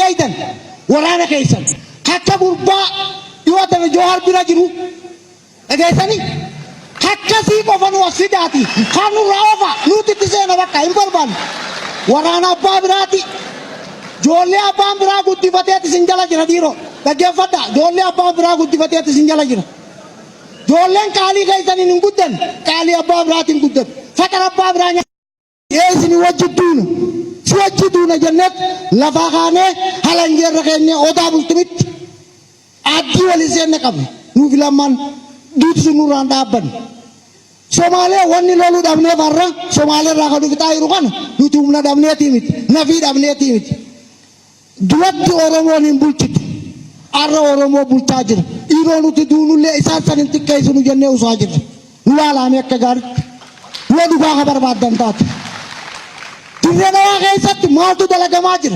أيضا ورانا كيسن حتى بربا يواتنا جوهر بلا جرو أجايسني حتى سيكو فنو أسيداتي خانو رافا نوتي تسينا بكا إمبربان ورانا أبا براتي جولي أبا برا قدي فتيات سنجالا جرا ديرو تجيب فتا جولي أبا برا قدي فتيات سنجالا جرا جولين كالي كيسن نقدن كالي أبا براتي نقدن فكر أبا برانيا يسني وجدون سوجدون جنة لفاقانة هلنجر ركنة أودا بلتمت أدي وليسين نكمل نوفلمان دوت سنوران دابن Somalia wani lalu damne barra Somalia rakadu kita irukan nutumna damne timit nafi damne timit duat oromo nimbulcit arra oromo bultajir ironu ti dunule isasan intikai sunu jenne usajir nulala me kagar wadu ga khabar badan tat tirena wa gaisat matu dalaga majir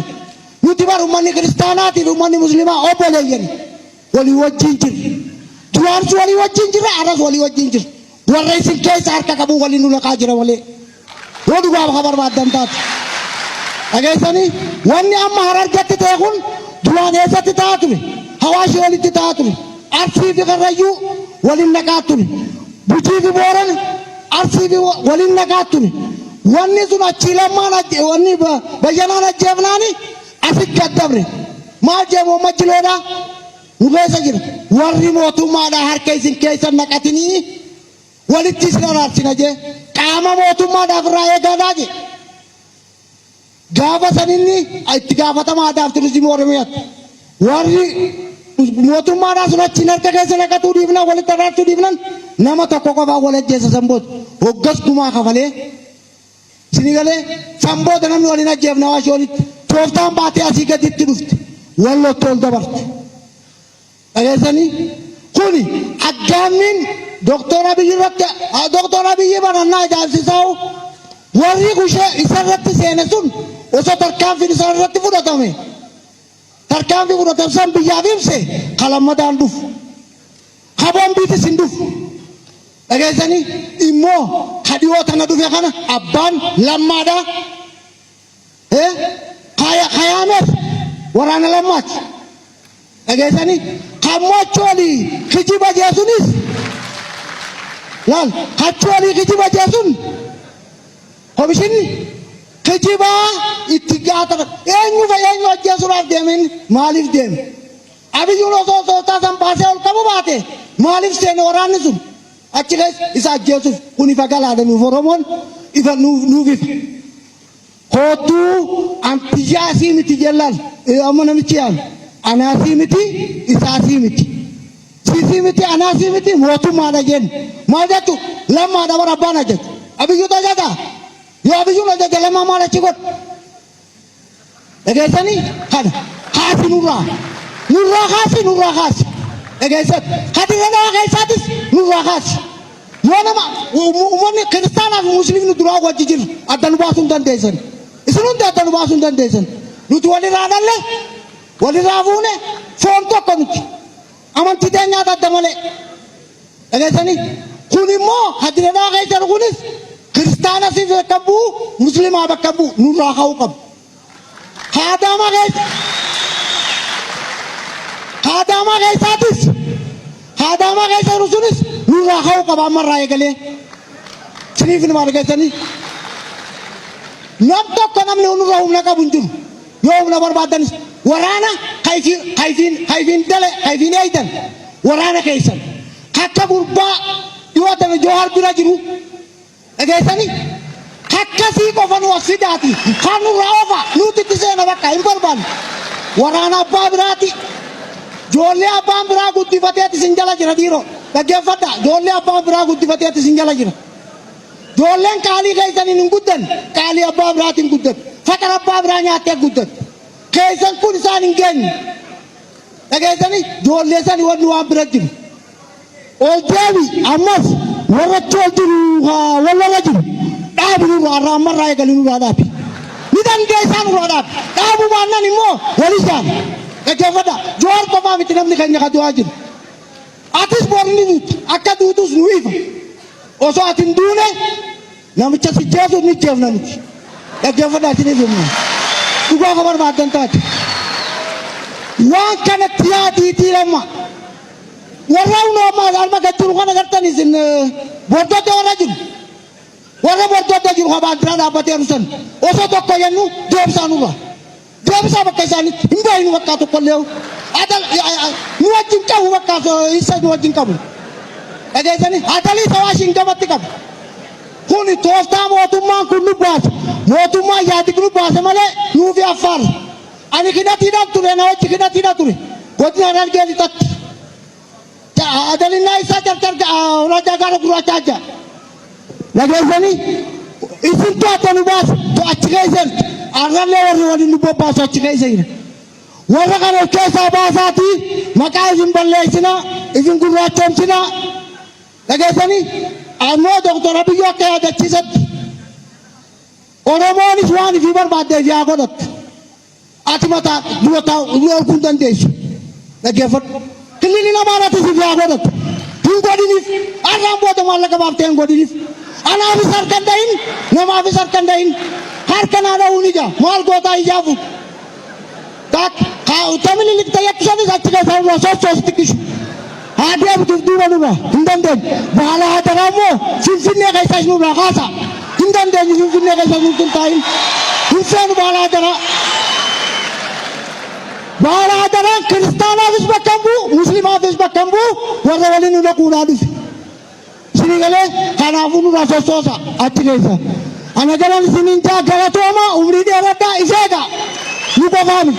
nutibar umani kristanati umani muslima opolegen wali wajinjir tuan wali wajinjir aras wali wajinjir waraisin kais arka kabu wali nula kajira wali wadu ga khabar badan tat agaisani wani amma harar gatte tekun duan esat tatuni hawashi wali tatuni arsi bi garayu wali nakatuni buji bi boran arsi bi wali nakatuni wani suna chilamana wani bayanana jevnani asik gadabre ma jemo majloda nubesa jira warri motu ma da har kaisin kaisan nakatini walitti sinaartina je qaama mootummaa daafirraa eeganaje gaafa saninni itti gaafatamaa daaf turizimii oromiyaatti warri mootummaadhaa sun achiin harka keessa naqatuu dhiifnan walitti araartuu dhiifnan nama tokko qofaa wal ajjeessa sanboota hoggas gumaa kafalee sinigalee sanboota namni waliin ajjeefna waashoonitti tooftaan baatee asii gaditti dhufte wallotti ol dabarte dhageessanii kuni aggaammiin Doktor Abiy barana jaarsisaw warri kushe isarratti seenesun osoo tarkaanfiin isarratti fudhatame tarkaanfii fudhatamsan biyyaaf ibse kalammadaan dhufu haboon biitis hin dhufu dhageessanii immoo kadhiyoo tana dhufe kana abbaan lammaadha kayaameef waraana lammaati dhageessanii kammochoolii kijiba jeesunis Lal, kacuali kijiba jasun, komishin kijiba itigata. Enyu jasun demin malif dem. Abi yuno so tasam pase ol kamu bate malif sen orang nisun. Achiles isa jasun unifagala ada nuforomon ifa nuvif. Kotu antijasi miti jelal. Amana mitian. Anasi miti isasi miti. Sisi miti anasi miti motu mana jen. Majatu lama ada orang apa aja. Abis itu aja dah. Yo abis itu aja lama mana cikot. Egesan ni kan kasih nurah kasih. Egesan hati ada egesatis nurah kasih. Yo nama umum ni Kristen atau Muslim ni dua wajib jil. Ada nubasun dan desan. Isunun ada nubasun dan desan. Lutu wali rada le, wali ravune. Phone to kamu. Aman tidak nyata damale. Egesan ni. Kunimo hadirana gaisar kunis Kristana si kabu Muslim abak kabu nurah kau kab hadama gaisatis hadama gaisar usunis nurah kau kab amar raya gale sirifin mar gaisani nam tok kanam ne nurah umna kabunjum yo umna barbadan warana kaifin dale kaifin aidan warana gaisar kakka burba Yuatana Johar bira jiru, agaisani, hakka si ko fanu asidati, fanu rafa, nuti tisena baka imbarban, warana abba birati, jolle abba bira gutti fatiyati sinjala jira diro, lagi fata, jolle abba bira gutti fatiyati sinjala jira, jolle kali gaisani nunggudan, kali abba birati nunggudan, fakar abba biranya ate nunggudan, gaisan kun sani gen, agaisani jolle sani wanu abira jiru. Ojawi amas waracol jiru ha wala rajul dabu rara marai galinu radapi nidan gaisan radap dabu mana ni mo walisan kejafada jual papa mitinam ni kanya kadu ajin atis borni akadu tus nuifa oso atin dune nam chasi jesu ni jev nam kejafada tini dum duga khabar badan tat waan kanatti yaadiitii lamma warra uumama alma gachuu kana gartan isin bordodda warra jiru warra bordodda jiru habaantiraa dhaabbatee rusan osoo tokko jennu deebisaanuudha deebisaa bakka isaanitti hin baay'inu bakka tokkollee nu wajjin qabu bakka isa nu wajjin qabu dhageessanii hatalii sawaashiin gamatti qabu kuni tooftaa mootummaan kun nu baase mootummaan yaadi nu baase malee nuufi affaar ani hidhatiidhaan ture na wajji hidhatiidhaan ture godina Harargee lixatti adalinnaa isaa jarjar raja gara gurraachaa jira dhageessanii isin to'ata nu baase to'achi keessan arrallee warri waliin nu bobbaasu achi keessa jira warra kana keessaa baasaatii maqaa isin balleessina isin gurraachoomsina dhageessanii ammoo doktor Abiyyi akka yaadachiisatti Oromoonis waan ifii barbaaddeef yaa godhattu ati mataa du'ataa kun dandeessu dhaggeeffadhu kilini namaanatis if yaa godhattu hin godhiniif arraan booda maallaqa baaftee hin godhiniif anaafis harka hin dhahin namaafis harka hin dhahin harka naa dha'uun ija maal gootaa ijaafu tamili likta yakkisanis achi keessaa irraa sochoosti kishu haa deebituuf duuba nurraa hin dandeenye baala haa taraa immoo finfinnee keessas nurraa kaasa hin dandeenye finfinnee keessas nuuf hin taa'in hin feenu baala haa taraa baala haa taraa kiristaanaafis bakka hin bu'u muslimaafis bakka hin bu'u warra waliin nu dhaquudhaa dhufe isinii galee kanaafuu nurraa sochoosa achi keessa ana galan isiniin jaa galatooma umrii dheeradhaa iseega nu qofaami